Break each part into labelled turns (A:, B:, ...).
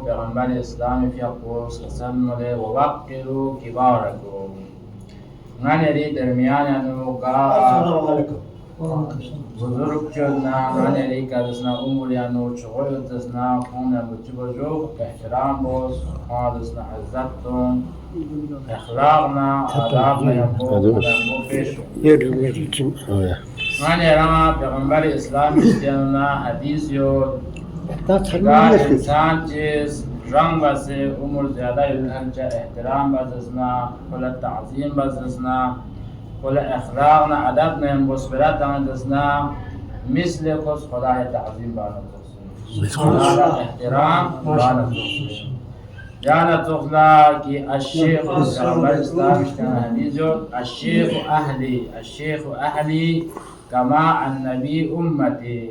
A: پیغمبر اسلام فیقوس اسلمله و وقرو کبارکم نانری درمیانانو گا بزرگ شدنا نانری کدسنا عمریانو چغوی دسنا خونه متوجه احترام باز خالصنا عزتون اخلاقنا آدابنا یبو پیشو نانی رما پیغمبر اسلام اشتیانونا حدیث یو گاه انسان چیز رنگ بسه عمر زیاده یکنچه احترام بزسنا کل تعظیم بزسنا کل اخلاقنا عدبنا مصبرت دسنا مثل کس خدای تعظیم بانا تخصیل خدای احترام بانا تخصیل جانا تخلا کی الشیخ پیغمبر اسلام اشتیان حدیث یو الشیخ اهلی کما النبی امتی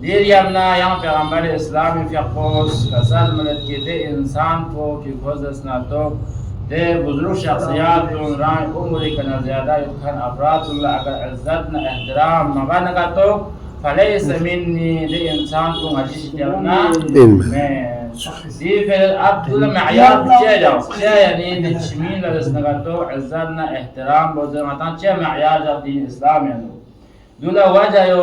A: دیر یمنا یام پیغمبر اسلامی فیقوس کسل ملت که ده انسان کو که خوز اسناتو ده بزرگ شخصیات دون رای عمری کنا زیاده یکن افراد اللہ اگر عزتنا احترام مغانگا تو فلیس منی ده انسان کو حدیث یمنا دی فیل اب دول معیار بچه جاو چه یعنی ده چمین لرسنگا تو عزتنا احترام بزرگتان چه معیار جا دین اسلام یعنی دولا وجه یو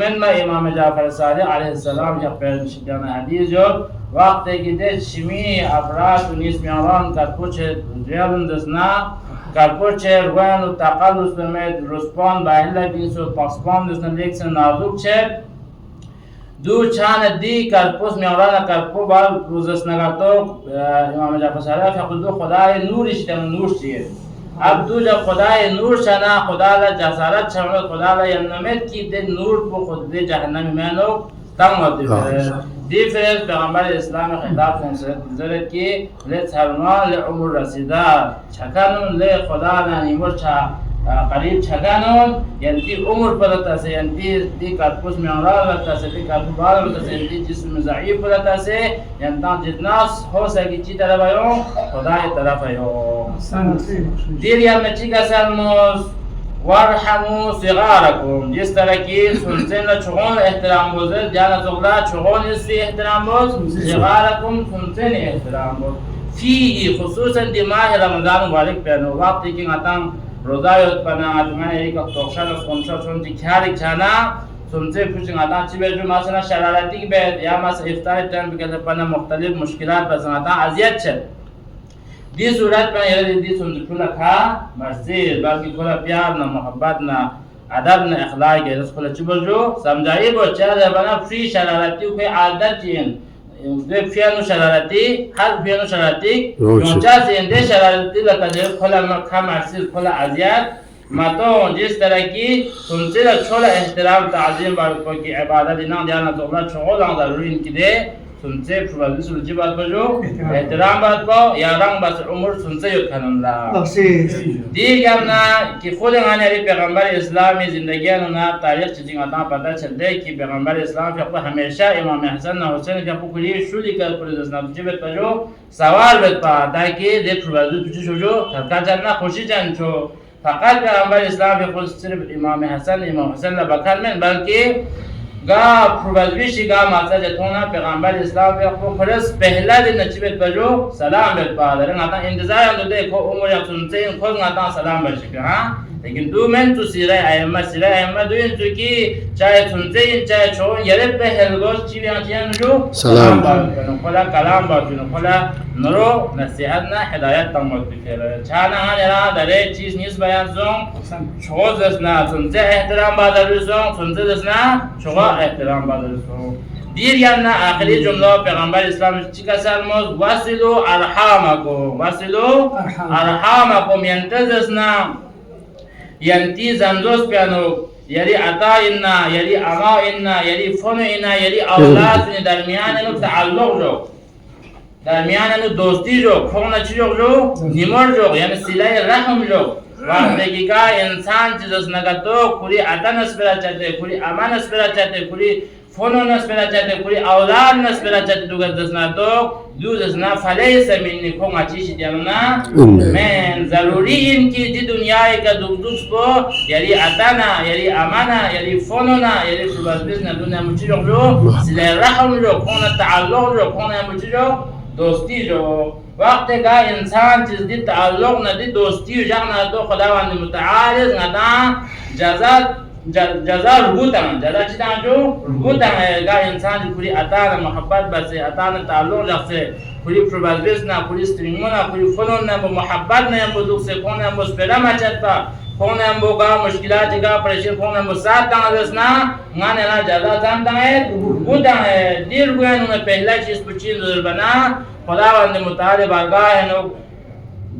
A: من ما امام جعفر صادق علیه السلام جب پیش شدن حدیث جو وقت کی ده شمی افراد نیست میان کا کچھ ریالن دسنا کارپوچه روان و تقلص بمید رسپان با اهل بینس و پاسپان دستن لیکسن نازوک چه دو چان دی کارپوس میاران کارپو بال روزس نگاتو امام جعفر صادق فقط دو خدای نورش دم نور چیه اب دو جب خدای نور شنا خدا لا جسارت شما خدا لا ینمت کی ده نور کو خود ده جهنم منو تام دی فرز پیغمبر اسلام خطاب کنسرت کی لترنا لعمر رسیده چکنون ل خدا نمیمور چه قریب چکنون یعنی عمر پرتا سے یعنی دی کارپوس میانرال پرتا سے دی کارپوس بال پرتا سے دی جسم ضعیف پرتا سے یعنی تا جتنا ہو سکے چی طرف آیو خدا کی طرف آیو دیر یا مچی کا سلموس وارحموا صغاركم جس طرح کی سنسن چغون احترام بوزر جانا زغلا چغون اس احترام بوز صغاركم سنسن احترام بوز فی خصوصا دی ماہ رمضان مبارک پہنو وقتی کی غتام روزہ یوت پنا اتمن ایک توشن سنچو سنتی کھاری چھانا سنتے کچھ غتام چی بیجو مثلا شرارتی کی بیت یا مثلا افطار ٹائم پہ پنا مختلف مشکلات پر غتام اذیت چھ دی صورت پر یہ دی سنت کھلا کھا مسجد باقی کھلا پیار نہ محبت نہ ادب نہ اخلاق ہے اس کھلا چبجو سمجھائی بو چا بنا فری شرارتی کوئی عادت چین دے فیانو شرارتی ہر فیانو شرارتی چونچا سے اندے شرارتی لتا دے کھلا کھا مسجد کھلا اذیت ماتو جس طرح کی سنتے چھوڑا احترام تعظیم بار کو کی عبادت نہ دینا تو اللہ چھوڑا ضروری ان کی دے سنتے پروازی سلجی بات بجو احترام بات پاو یا رنگ بس عمر سنتے یو کنن لا دیگر نا کہ خود غانی پیغمبر اسلامی زندگیانو نا تاریخ چیزیں آتا پتا چل دے کہ پیغمبر اسلام فقط ہمیشہ امام حسن نا حسین فقط کلی شولی کر پروزنا تجھے بیت پجو سوال بیت پا تاکہ دے پروازی تجھے شو جو تھرکا جاننا خوشی جان چھو فقط پیغمبر اسلام فقط صرف امام حسن نا بکر من بلکہ گا پروازویشی گا ماسا جتونا پیغمبر اسلام پہ فرس پہلا دن نچبت بجو سلام بیت پادر ناتا انتظار اندو دیکھو عمر یا سنتے ان خود ناتا سلام بشکر ہاں لیکن دو من تو سیرہ ائمہ دو ان تو کی چاہے سنتے ان چاہے چھوڑ یرد پہل گوش چیوی آنچیان جو سلام بارکنو خلا کلام بارکنو خلا نرو نصیحتنا ہدایت تمت بکر چھانا ہاں جرا درے چیز نیس بیان زون چھوڑ دسنا سنتے احترام بادر رسون سنتے دسنا چھوڑ احترام بادر رسون دیر یعنی آخری جمله پیغمبر اسلام چی که سرموز وصلو ارحامکم وصلو ارحامکم ینتزسنا ینتی زندوز پیانو یعنی عطا اینا یعنی اما اینا یعنی فن اینا یعنی اولاد درمیان نو تعلق جو درمیان نو دوستی جو کون چی جو نیمور جو یعنی صله رحم جو وقتی که انسان چیزش نگاتو کوری عطا نسبت چاته کوری امان نسبت چاته کوری فنو نسبت چاته کوری اولاد نسبت چاته دو گذش ندو دوزش نه فلیس منی کون چیزی دیامنا من ضروری این که دی دنیای که دوست کو یعنی عطانا یعنی امانا یعنی فنونا یعنی شبازبیز ندونه مچی جو سله رحم جو کون تعلق جو کون مچی جو دوستی جو وقتی که انسان چیز دی تعلق ندی دوستی و جغ ندو خداوند متعال ندا جزا رگوتن جزا چی دن جو رگوتن که انسان کوری عطا محبت بسه عطا تعلق جغسه کوری پروبازبیز نا کوری استرینگونا کوری فنون نا با محبت نا با دوسته کون نا با سپیلا مچتا کون نا با گا مشکلات جگا پریشن کون نا با سات تنگ دسنا غانه نا جزا زن تنگ رگوتن دیر گوین اون پہلا چیز پچین دل بنا خداوند متعال بارگاه نو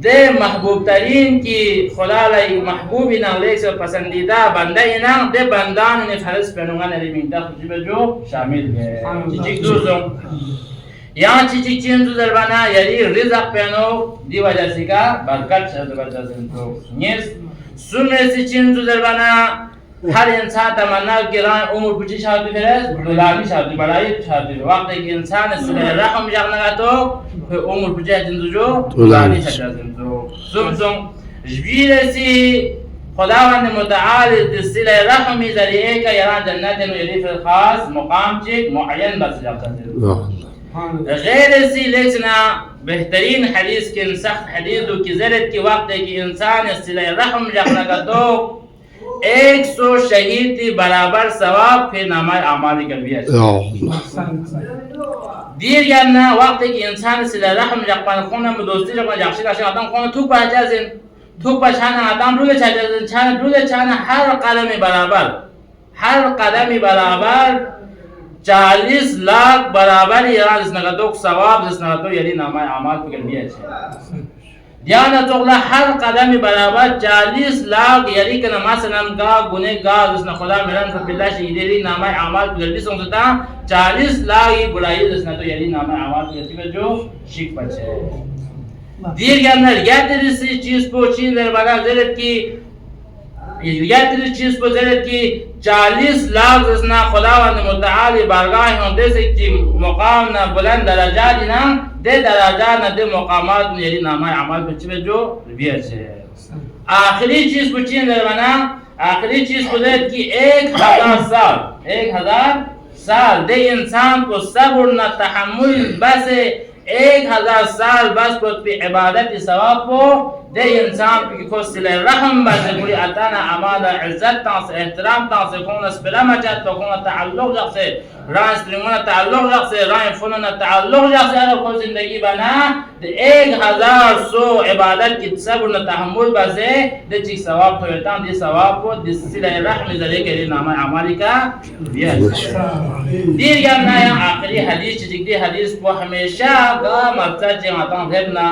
A: ده محبوب ترین کی خدا لی محبوبی نام لیکس و پسندیدہ بندہ نام ده بندان نے فرض پہنوگا نریمین دا خجیب جو شامل ہے چیچک دوزوں یہاں چیچک چین تو دربانا یعنی رزق پہنو دی وجہ سے کا برکت شد وجہ سے تو نیس سننے سے چین تو دربانا ہر انسان تمنا کران عمر پچی شادی کرے دولانی شادی بڑائی شادی وقت ایک انسان صلح رحم جاگنا تو پھر عمر پچی زندو جو دولانی شادی زندو سم جبیر سی خداوند متعال صلح رحمی ذریعے کا یران جنت و یریف الخاص مقام چک معین بس جاتا ہے غیر سی لیکن بہترین حدیث کے سخت حدیث کی ضرورت کی وقت ہے کہ انسان صلح رحم جاگنا کا تو 100 شہید برابر ثواب پھر نامہ اعمال قلبیہ دیر یعنی وقت ایک انسان صلح رحم جاگپان خونہ میں دوستی جاگپان جاگشی کاشی آدم خونہ تھوک پہنچا زن تھوک پہنچانا آدم رولے چھانا زن چھانا رولے چھانا ہر قدم برابر 40 لاکھ برابر ایران جس نگا ثواب جس نگا تو یعنی نامہ اعمال قلبیہ چھے دیانا توغلا ہر قدم برابر 40 لاکھ یعنی کہ نماز سنم گا گنے گا جسنا خدا میران فر باللہ شہیدی نامہ اعمال قلبی سنگتا 40 لاکھ بڑائی جسنا تو یعنی نامہ اعمال قلبی میں جو شک پچھے دیر کے اندر یا تیری سی چیز پو چیز دربارہ ضرورت کی یا تیری چیز پو ضرورت کی 40 لاکھ جسنا خداوند متعالی بارگاہ ہوں دے سکتی مقام نہ بلند درجات نہ دے درجات نہ دے مقامات نہ یعنی نامہ اعمال بچے جو ربیہ سے آخری چیز پچھین دربانا آخری چیز کو ضرورت کی 1000 سال دے انسان کو صبر نہ تحمل بس 1000 سال بس کو پہ عبادت ثواب کو دے انسان پہ کو صلہ رحم بس پوری عطانا عمالہ عزت تاں سے احترام تاں سے کون اسپلا مچات تو کون تعلق جاک سے رائن سلمون تعلق جاک سے رائن فنون تعلق جاک سے اگر کوئی زندگی بنا دے 1000 سو عبادت کی صبر نہ تحمل بس دے چیک ثواب تو اتان دے ثواب کو دے صلہ رحم ذریعے کے لیے نامہ عمالی کا دیر گرنا یا آخری حدیث چیک دی حدیث کو ہمیشہ گا مقصد چیک آتاں بھیبنا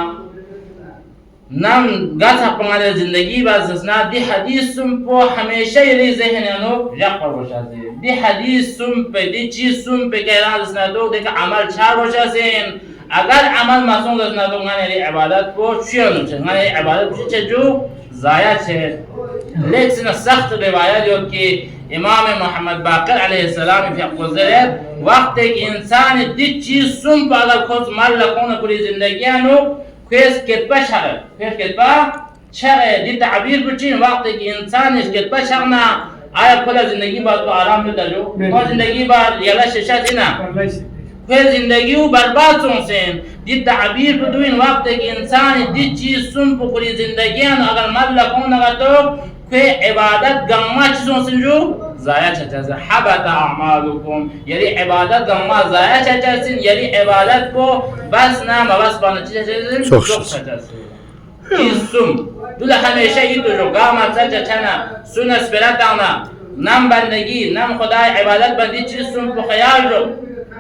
A: نام گاتا پنگانے زندگی باز اسنا دی حدیث سن پو ہمیشہ یلی ذہن انو جق پر روشا سے دی حدیث سن پہ دی چیز سن پہ کہران اسنا دو دیکھا عمل چھار روشا سین اگر عمل ماسون اسنا دو گانے لی عبادت کو چیانو چھے گانے عبادت کو چھے جو ضائع چھے لیکن سخت روایت جو کہ امام محمد باقر علیہ السلام فی اقوزرت وقت ایک انسان دی چیز سن پہ اگر خود مال لکون کلی زندگیانو کیس کتبہ شغل کیس کتبہ شغل دی تعبیر بچین وقت کہ انسان اس کتبہ شغنا آیا کلا زندگی بار تو آرام دیتا جو تو زندگی بار یلا ششا دینا پھر زندگی برباد سن سین دی تعبیر بدوین وقت کہ انسان دی چیز سن پکلی زندگیان اگر مل لکون اگر تو کہ عبادت گمہ چیزوں سن جو ضائع چچا سن حبت اعمالکم یعنی عبادت گمہ ضائع چچا سن یعنی عبادت کو بس نام بس پانا چچا سن سوک چچا سن اسم دولا ہمیشہ یہ تو جو گاما چچا چنا سنس پراتانا نام بندگی نام خدای عبادت بندی چیز سن پو خیال جو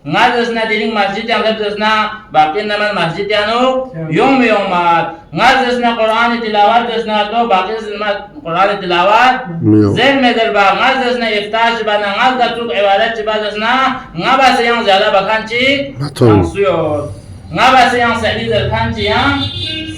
A: ngazasna dining masjid yang ngazasna bakin naman masjid yanu yom mat ngazasna Quran tilawat ngazasna to bakin Quran tilawat zen medal ba ngazasna iftash bana ngazatu ibadat ngazasna ngabas yang zyada bakanchi suyo ngabas yang sahih kanchi yang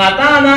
A: ngata na